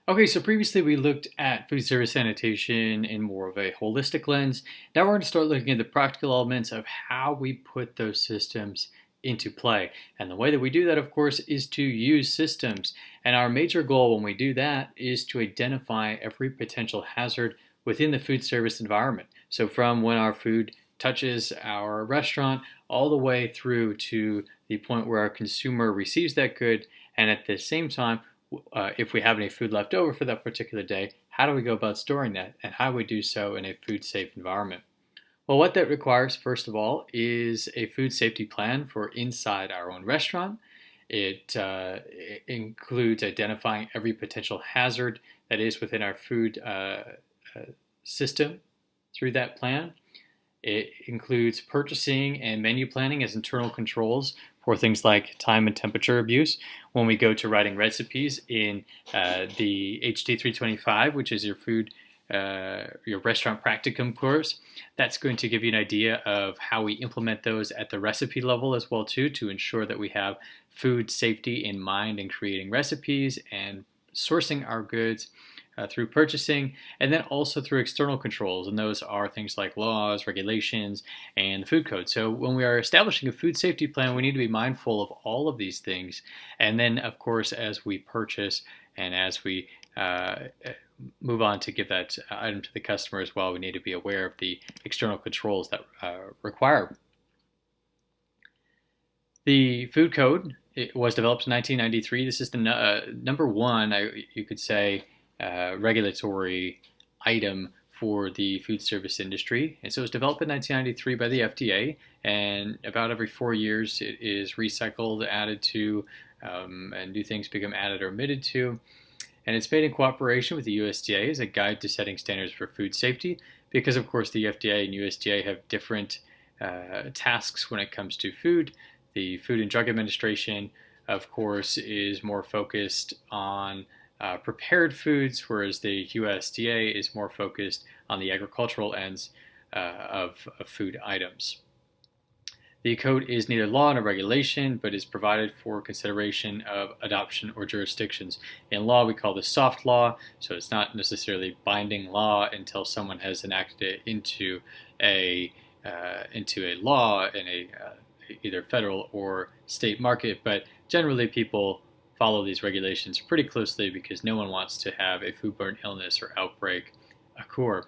Okay, so previously we looked at food service sanitation in more of a holistic lens. Now we're going to start looking at the practical elements of how we put those systems into play. And the way that we do that, of course, is to use systems. And our major goal when we do that is to identify every potential hazard within the food service environment. So from when our food touches our restaurant all the way through to the point where our consumer receives that good, and at the same time, if we have any food left over for that particular day, how do we go about storing that and how do we do so in a food safe environment? Well, what that requires, first of all, is a food safety plan for inside our own restaurant. It includes identifying every potential hazard that is within our food system through that plan. It includes purchasing and menu planning as internal controls for things like time and temperature abuse. When we go to writing recipes in the HT 325, which is your restaurant practicum course, that's going to give you an idea of how we implement those at the recipe level as well too, to ensure that we have food safety in mind in creating recipes and sourcing our goods through purchasing, and then also through external controls. And those are things like laws, regulations, and the food code. So when we are establishing a food safety plan, we need to be mindful of all of these things. And then, of course, as we purchase and as we move on to give that item to the customer as well, we need to be aware of the external controls that require. The food code, it was developed in 1993. This is the number one, you could say, regulatory item for the food service industry. And so it was developed in 1993 by the FDA, and about every 4 years it is recycled, added to, and new things become added or omitted to. And it's made in cooperation with the USDA as a guide to setting standards for food safety, because of course the FDA and USDA have different tasks when it comes to food. The Food and Drug Administration, of course, is more focused on prepared foods, whereas the USDA is more focused on the agricultural ends of food items. The code is neither law nor regulation, but is provided for consideration of adoption or jurisdictions. In law, we call this soft law, so it's not necessarily binding law until someone has enacted it into a law in a either federal or state market. But generally, people follow these regulations pretty closely because no one wants to have a foodborne illness or outbreak occur.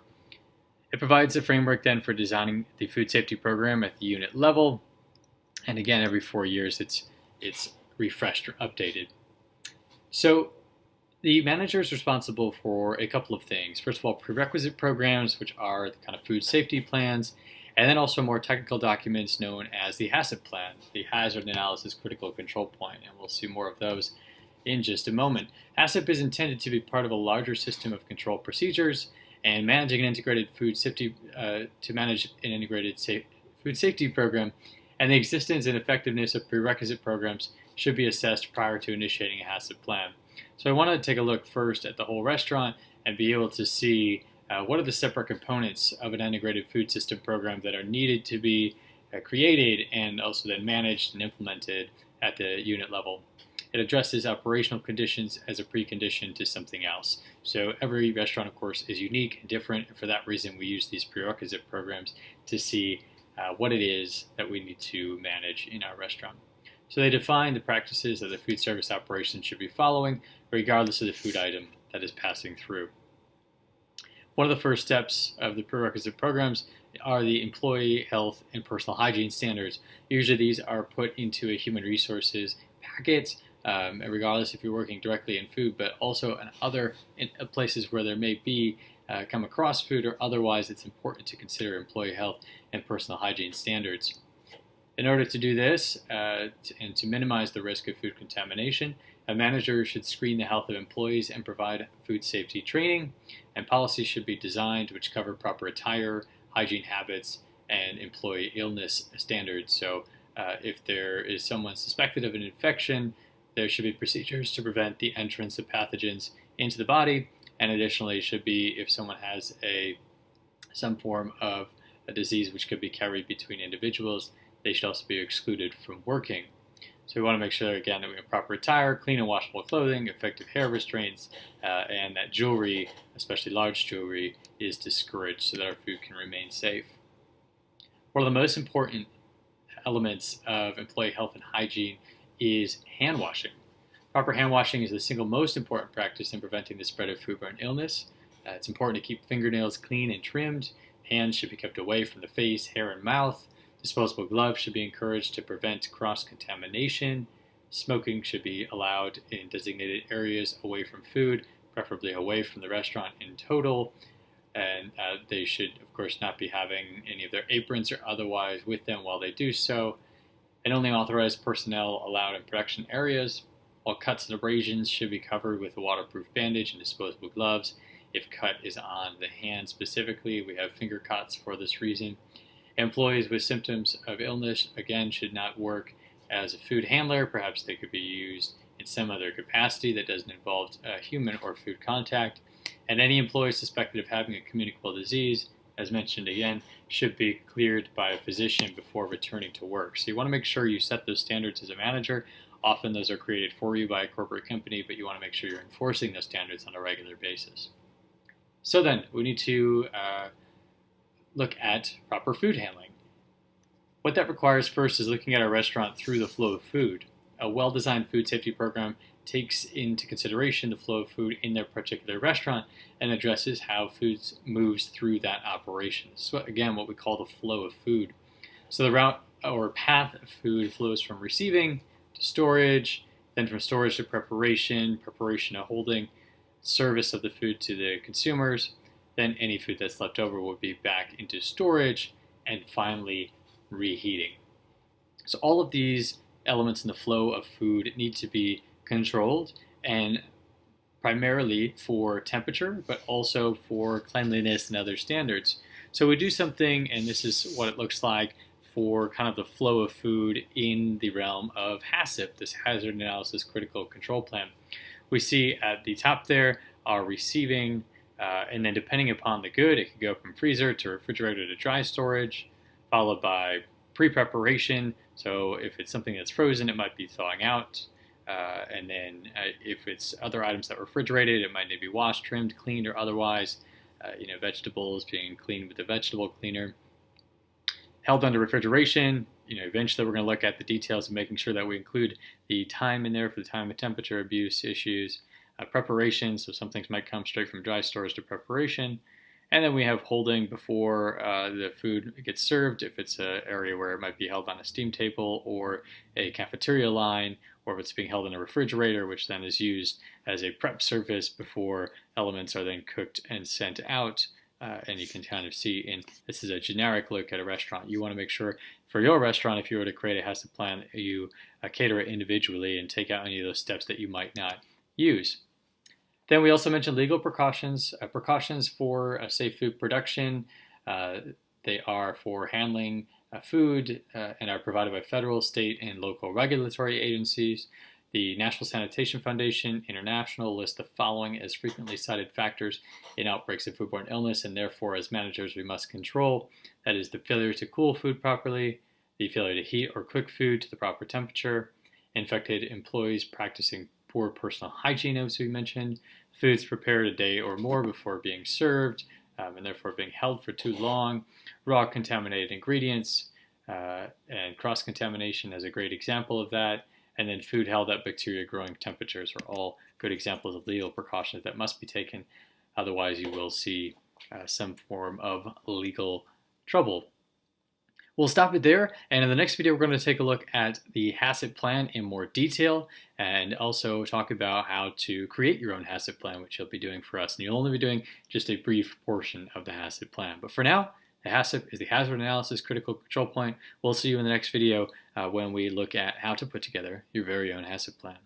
It provides a framework then for designing the food safety program at the unit level. And again, every 4 years it's refreshed or updated. So the manager is responsible for a couple of things. First of all, prerequisite programs, which are the kind of food safety plans, and then also more technical documents known as the HACCP plan, the Hazard Analysis Critical Control Point, and we'll see more of those in just a moment. HACCP is intended to be part of a larger system of control procedures, and managing an integrated food safety food safety program, and the existence and effectiveness of prerequisite programs should be assessed prior to initiating a HACCP plan. So I wanted to take a look first at the whole restaurant and be able to see what are the separate components of an integrated food system program that are needed to be created and also then managed and implemented at the unit level. It addresses operational conditions as a precondition to something else. So every restaurant, of course, is unique and different, and for that reason we use these prerequisite programs to see what it is that we need to manage in our restaurant. So they define the practices that the food service operation should be following, regardless of the food item that is passing through. One of the first steps of the prerequisite programs are the employee health and personal hygiene standards. Usually these are put into a human resources packet, regardless if you're working directly in food, but also in other places where there may be come across food or otherwise. It's important to consider employee health and personal hygiene standards. In order to do this and to minimize the risk of food contamination, a manager should screen the health of employees and provide food safety training, and policies should be designed which cover proper attire, hygiene habits, and employee illness standards. So if there is someone suspected of an infection, there should be procedures to prevent the entrance of pathogens into the body, and additionally should be if someone has some form of a disease which could be carried between individuals, they should also be excluded from working. So we want to make sure, again, that we have proper attire, clean and washable clothing, effective hair restraints, and that jewelry, especially large jewelry, is discouraged so that our food can remain safe. One of the most important elements of employee health and hygiene is hand washing. Proper hand washing is the single most important practice in preventing the spread of foodborne illness. It's important to keep fingernails clean and trimmed. Hands should be kept away from the face, hair, and mouth. Disposable gloves should be encouraged to prevent cross-contamination. Smoking should be allowed in designated areas away from food, preferably away from the restaurant in total. And they should, of course, not be having any of their aprons or otherwise with them while they do so. And only authorized personnel allowed in production areas. All cuts and abrasions should be covered with a waterproof bandage and disposable gloves. If cut is on the hand specifically, we have finger cuts for this reason. Employees with symptoms of illness, again, should not work as a food handler. Perhaps they could be used in some other capacity that doesn't involve human or food contact. And any employee suspected of having a communicable disease, as mentioned again, should be cleared by a physician before returning to work. So you want to make sure you set those standards as a manager. Often those are created for you by a corporate company, but you want to make sure you're enforcing those standards on a regular basis. So then, we need to look at proper food handling. What that requires first is looking at our restaurant through the flow of food. A well-designed food safety program takes into consideration the flow of food in their particular restaurant and addresses how food moves through that operation. So again, what we call the flow of food. So the route or path of food flows from receiving to storage, then from storage to preparation, preparation to holding, service of the food to the consumers, then any food that's left over will be back into storage, and finally reheating. So all of these elements in the flow of food need to be controlled, and primarily for temperature, but also for cleanliness and other standards. So we do something, and this is what it looks like for kind of the flow of food in the realm of HACCP, this Hazard Analysis Critical Control Plan. We see at the top there our receiving, and then depending upon the good, it could go from freezer to refrigerator to dry storage, followed by pre-preparation. So if it's something that's frozen, it might be thawing out. And then if it's other items that were refrigerated, it might need to be washed, trimmed, cleaned, or otherwise. Vegetables being cleaned with the vegetable cleaner. Held under refrigeration. Eventually we're going to look at the details of making sure that we include the time in there for the time and temperature abuse issues. Preparation, so some things might come straight from dry storage to preparation. And then we have holding before the food gets served, if it's an area where it might be held on a steam table or a cafeteria line, or if it's being held in a refrigerator, which then is used as a prep surface before elements are then cooked and sent out. And you can kind of see, this is a generic look at a restaurant. You want to make sure for your restaurant, if you were to create a HACCP plan, you cater it individually and take out any of those steps that you might not use. Then we also mentioned legal precautions. Precautions for safe food production. They are for handling food and are provided by federal, state, and local regulatory agencies. The National Sanitation Foundation International lists the following as frequently cited factors in outbreaks of foodborne illness, and therefore as managers we must control. That is the failure to cool food properly, the failure to heat or cook food to the proper temperature, infected employees practicing poor personal hygiene, as we mentioned, foods prepared a day or more before being served, and therefore being held for too long, raw contaminated ingredients, and cross-contamination is a great example of that, and then food held at bacteria-growing temperatures are all good examples of legal precautions that must be taken. Otherwise, you will see some form of legal trouble. We'll stop it there, and in the next video we're going to take a look at the HACCP plan in more detail and also talk about how to create your own HACCP plan, which you'll be doing for us. And you'll only be doing just a brief portion of the HACCP plan. But for now, the HACCP is the Hazard Analysis Critical Control Point. We'll see you in the next video when we look at how to put together your very own HACCP plan.